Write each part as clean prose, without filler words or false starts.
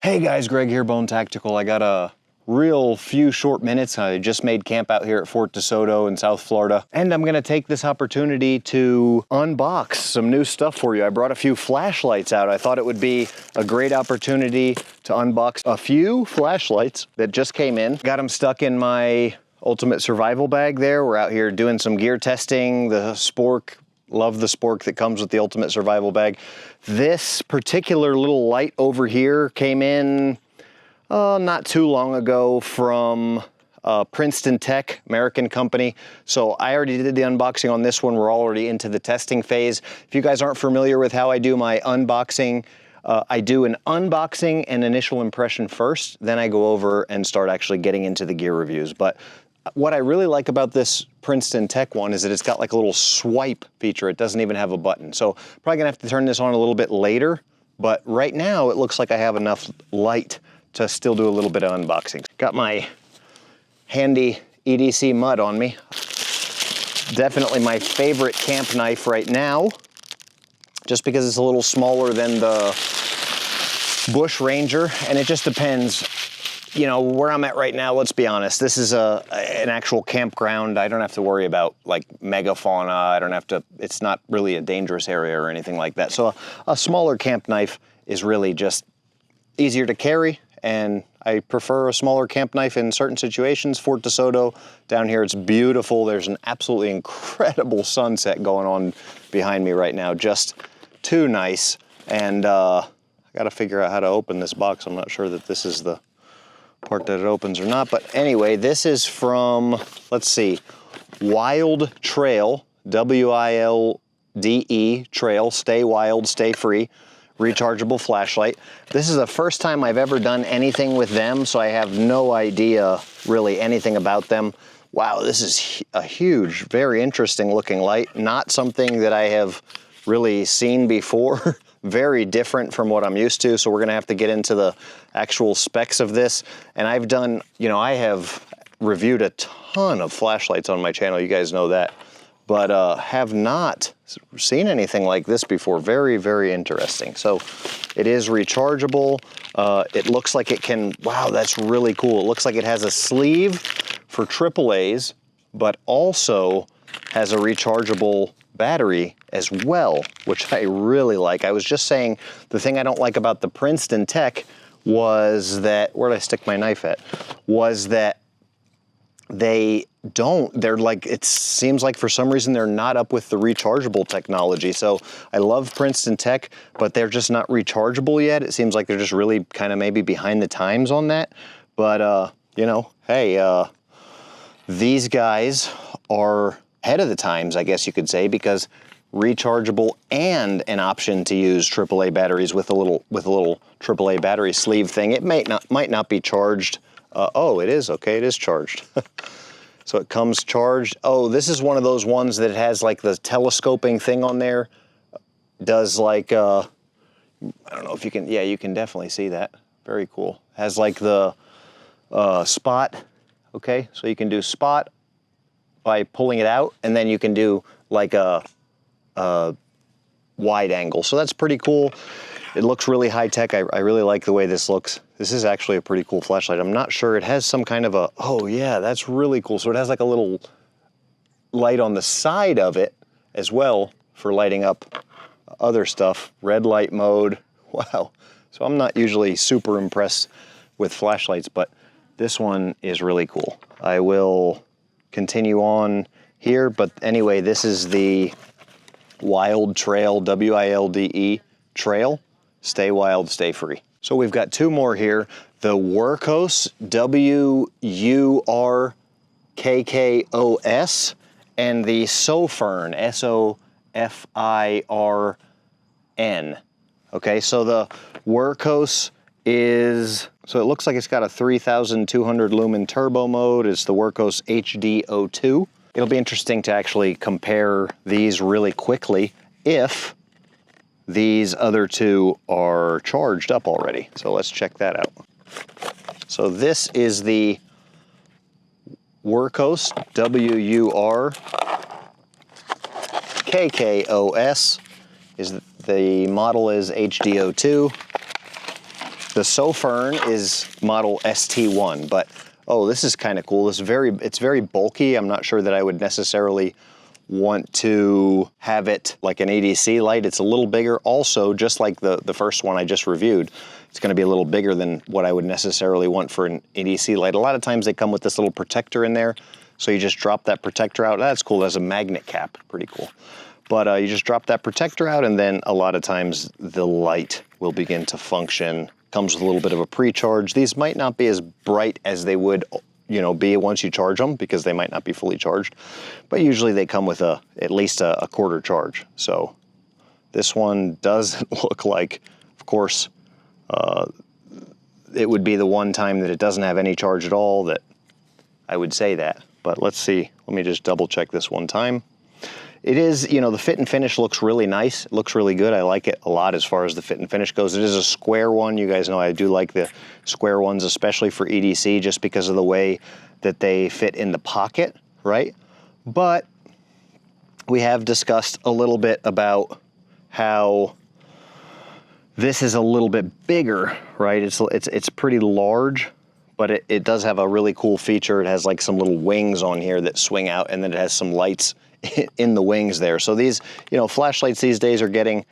Hey guys, Greg here, Bone Tactical. I got a real few short minutes. I just made camp out here at Fort DeSoto in South Florida, and I'm gonna take this opportunity to unbox some new stuff for you. I brought a few flashlights out. I thought it would be a great opportunity to unbox a few flashlights that just came in. Got them stuck in my ultimate survival bag there. We're out here doing some gear testing, the spork. Love the spork that comes with the ultimate survival bag. This particular little light over here came in not too long ago from Princeton Tech, American company. So I already did the unboxing on this one. We're already into the testing phase. If you guys aren't familiar with how I do my unboxing, I do an unboxing and initial impression first, then I go over and start actually getting into the gear reviews. But what I really like about this Princeton Tech one is that it's got like a little swipe feature. It doesn't even have a button. So probably gonna have to turn this on a little bit later, but right now it looks like I have enough light to still do a little bit of unboxing. Got my handy EDC mud on me. Definitely my favorite camp knife right now, just because it's a little smaller than the Bush Ranger, and it just depends. You know, where I'm at right now, let's be honest, this is an actual campground. I don't have to worry about like megafauna. I don't have to, it's not really a dangerous area or anything like that. So a smaller camp knife is really just easier to carry, and I prefer a smaller camp knife in certain situations. Fort DeSoto down here, it's beautiful. There's an absolutely incredible sunset going on behind me right now. Just too nice. And I gotta figure out how to open this box. I'm not sure that this is the part that it opens or not, but anyway, this is from, let's see, Wild Trail, W-I-L-D-E, Trail, Stay Wild, Stay Free, rechargeable flashlight. This is the first time I've ever done anything with them, so I have no idea really anything about them. Wow, this is a huge, very interesting looking light. Not something that I have really seen before. Very different from what I'm used to, so we're gonna have to get into the actual specs of this. And I've done, you know, I have reviewed a ton of flashlights on my channel, you guys know that, but have not seen anything like this before. Very, very interesting. So it is rechargeable. It looks like it can, wow, that's really cool. It looks like it has a sleeve for AAAs, but also has a rechargeable battery as well, which I really like. I was just saying, the thing I don't like about the Princeton Tech was that, where did I stick my knife at? Was that they're like, it seems like for some reason they're not up with the rechargeable technology. So I love Princeton Tech, but they're just not rechargeable yet. It seems like they're just really kind of maybe behind the times on that. But you know, hey, these guys are ahead of the times, I guess you could say, because rechargeable and an option to use AAA batteries with a little AAA battery sleeve thing. It might not be charged. Oh, it is, okay, it is charged. So it comes charged. Oh, this is one of those ones that has like the telescoping thing on there. Does like, I don't know if you can, yeah, you can definitely see that. Very cool. Has like the spot, okay? So you can do spot by pulling it out, and then you can do like a wide angle. So that's pretty cool. It looks really high tech. I really like the way this looks. This is actually a pretty cool flashlight. I'm not sure, it has some kind of a, oh yeah, that's really cool. So it has like a little light on the side of it as well for lighting up other stuff. Red light mode, wow. So I'm not usually super impressed with flashlights, but this one is really cool. I will continue on here, but anyway, this is the Wild Trail, W-I-L-D-E, Trail, Stay Wild, Stay Free. So we've got two more here, the Wurkkos, W-U-R-K-K-O-S, and the Sofirn, S-O-F-I-R-N. Okay, so the Wurkkos is, so it looks like it's got a 3,200 lumen turbo mode. It's the Wurkkos HD02. It'll be interesting to actually compare these really quickly if these other two are charged up already. So let's check that out. So this is the Wurkkos, W-U-R-K-K-O-S, is the model is HD02. The Sofirn is model ST1, but oh, this is kind of cool. It's very bulky. I'm not sure that I would necessarily want to have it like an EDC light. It's a little bigger. Also, just like the first one I just reviewed, it's going to be a little bigger than what I would necessarily want for an EDC light. A lot of times they come with this little protector in there, so you just drop that protector out. That's cool. There's a magnet cap. Pretty cool. But you just drop that protector out, and then a lot of times the light will begin to function. Comes with a little bit of a pre-charge. These might not be as bright as they would, you know, be once you charge them, because they might not be fully charged, but usually they come with at least a quarter charge. So this one doesn't look like, of course, it would be the one time that it doesn't have any charge at all that I would say that. But let's see, let me just double check this one time. It is, you know, the fit and finish looks really nice. It looks really good. I like it a lot as far as the fit and finish goes. It is a square one. You guys know I do like the square ones, especially for EDC, just because of the way that they fit in the pocket, right? But we have discussed a little bit about how this is a little bit bigger, right? It's pretty large, but it does have a really cool feature. It has like some little wings on here that swing out, and then it has some lights in the wings there. So these, you know, flashlights these days are getting,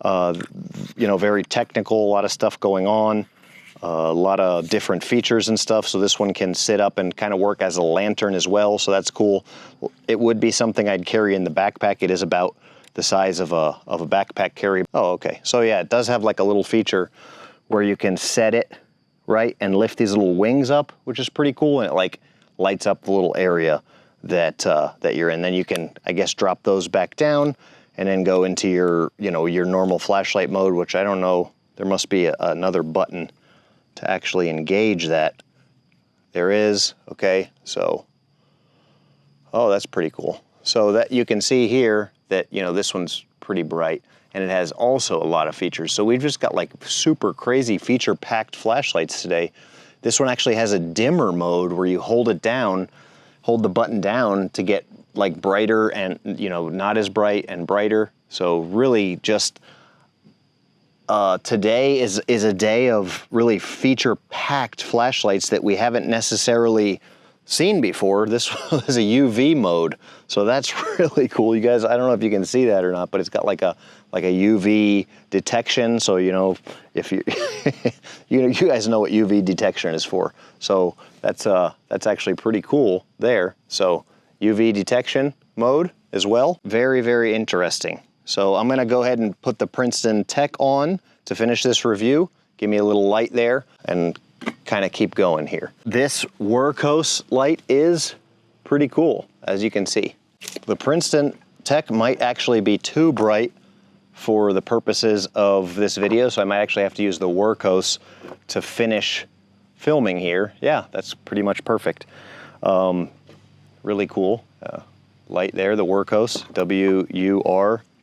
you know, very technical, a lot of stuff going on, a lot of different features and stuff. So this one can sit up and kind of work as a lantern as well. So that's cool. It would be something I'd carry in the backpack. It is about the size of a backpack carry. Oh, okay. So yeah, it does have like a little feature where you can set it, right, and lift these little wings up, which is pretty cool. And it like lights up the little area that you're in. Then you can, I guess, drop those back down and then go into your, you know, your normal flashlight mode, which I don't know, there must be another button to actually engage that. There is, okay, so, oh, that's pretty cool. So that you can see here that, you know, this one's pretty bright, and it has also a lot of features. So we've just got like super crazy feature-packed flashlights today. This one actually has a dimmer mode where you hold it down, hold the button down to get like brighter and, you know, not as bright and brighter. So really just today is a day of really feature-packed flashlights that we haven't necessarily seen before. This is a UV mode, so that's really cool. You guys, I don't know if you can see that or not, but it's got like a UV detection. So, you know, if you you guys know what UV detection is for. So that's actually pretty cool there. So UV detection mode as well. Very, very interesting. So I'm gonna go ahead and put the Princeton Tech on to finish this review. Give me a little light there and kind of keep going here. This Wurkkos light is pretty cool, as you can see. The Princeton Tech might actually be too bright for the purposes of this video, so I might actually have to use the Wurkkos to finish filming here. Yeah, that's pretty much perfect. Really cool light there, the Wurkkos, W-U-R-K-K-O-S.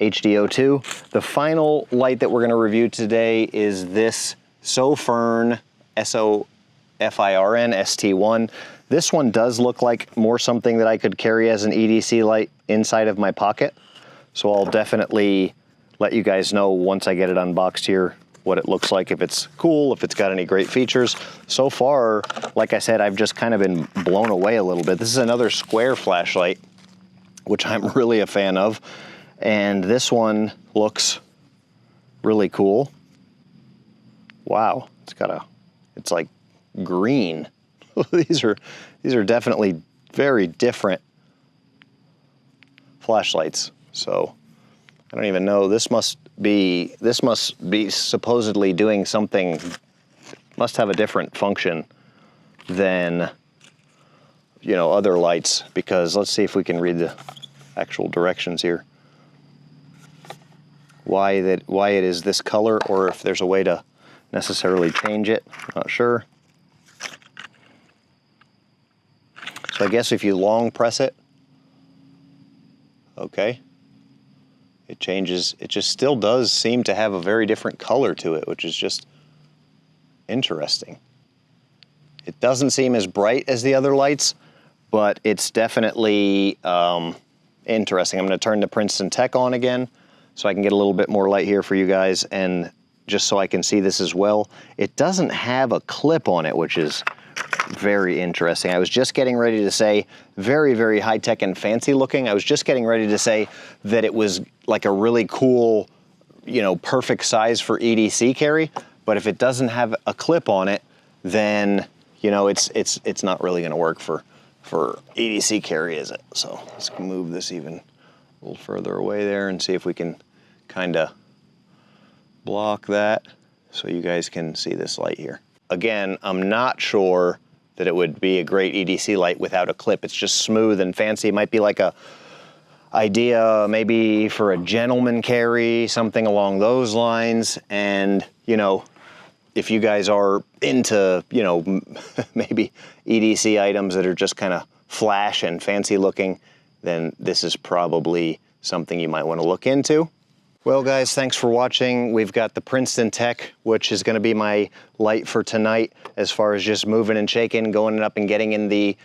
HDO2. The final light that we're going to review today is this Sofirn, S-O-F-I-R-N, ST1. This one does look like more something that I could carry as an EDC light inside of my pocket. So I'll definitely let you guys know once I get it unboxed here what it looks like, if it's cool, if it's got any great features. So far, like I said, I've just kind of been blown away a little bit. This is another square flashlight, which I'm really a fan of. And this one looks really cool. Wow, it's like green. These are definitely very different flashlights. So I don't even know, this must be supposedly doing something, must have a different function than, you know, other lights, because let's see if we can read the actual directions here. Why it is this color, or if there's a way to necessarily change it, not sure. So I guess if you long press it, okay, it changes. It just still does seem to have a very different color to it, which is just interesting. It doesn't seem as bright as the other lights, but it's definitely interesting. I'm going to turn the Princeton Tech on again, so I can get a little bit more light here for you guys, and just so I can see this as well. It doesn't have a clip on it, which is very interesting. I was just getting ready to say very, very high-tech and fancy looking. I was just getting ready to say that it was like a really cool, you know, perfect size for EDC carry, but if it doesn't have a clip on it, then, you know, it's not really gonna work for EDC carry, is it? So let's move this even a little further away there and see if we can kind of block that so you guys can see this light here. Again, I'm not sure that it would be a great EDC light without a clip. It's just smooth and fancy. It might be like a idea maybe for a gentleman carry, something along those lines. And, you know, if you guys are into, you know, maybe EDC items that are just kind of flash and fancy looking, then this is probably something you might want to look into. Well guys, thanks for watching. We've got the Princeton Tech, which is gonna be my light for tonight as far as just moving and shaking, going up and getting in the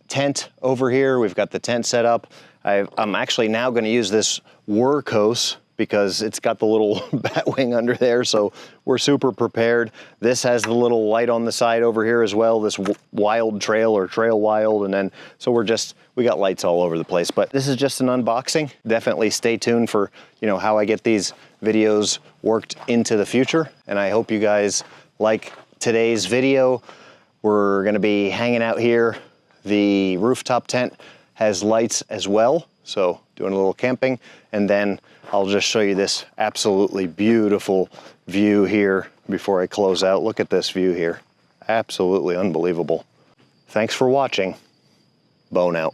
tent over here. We've got the tent set up. I'm actually now gonna use this Wurkkos because it's got the little bat wing under there, so we're super prepared. This has the little light on the side over here as well, this wild trail or trail wild, and then, so we got lights all over the place. But this is just an unboxing. Definitely stay tuned for, you know, how I get these videos worked into the future. And I hope you guys like today's video. We're gonna be hanging out here. The rooftop tent has lights as well, so doing a little camping. And then I'll just show you this absolutely beautiful view here before I close out. Look at this view here. Absolutely unbelievable. Thanks for watching. Bone out.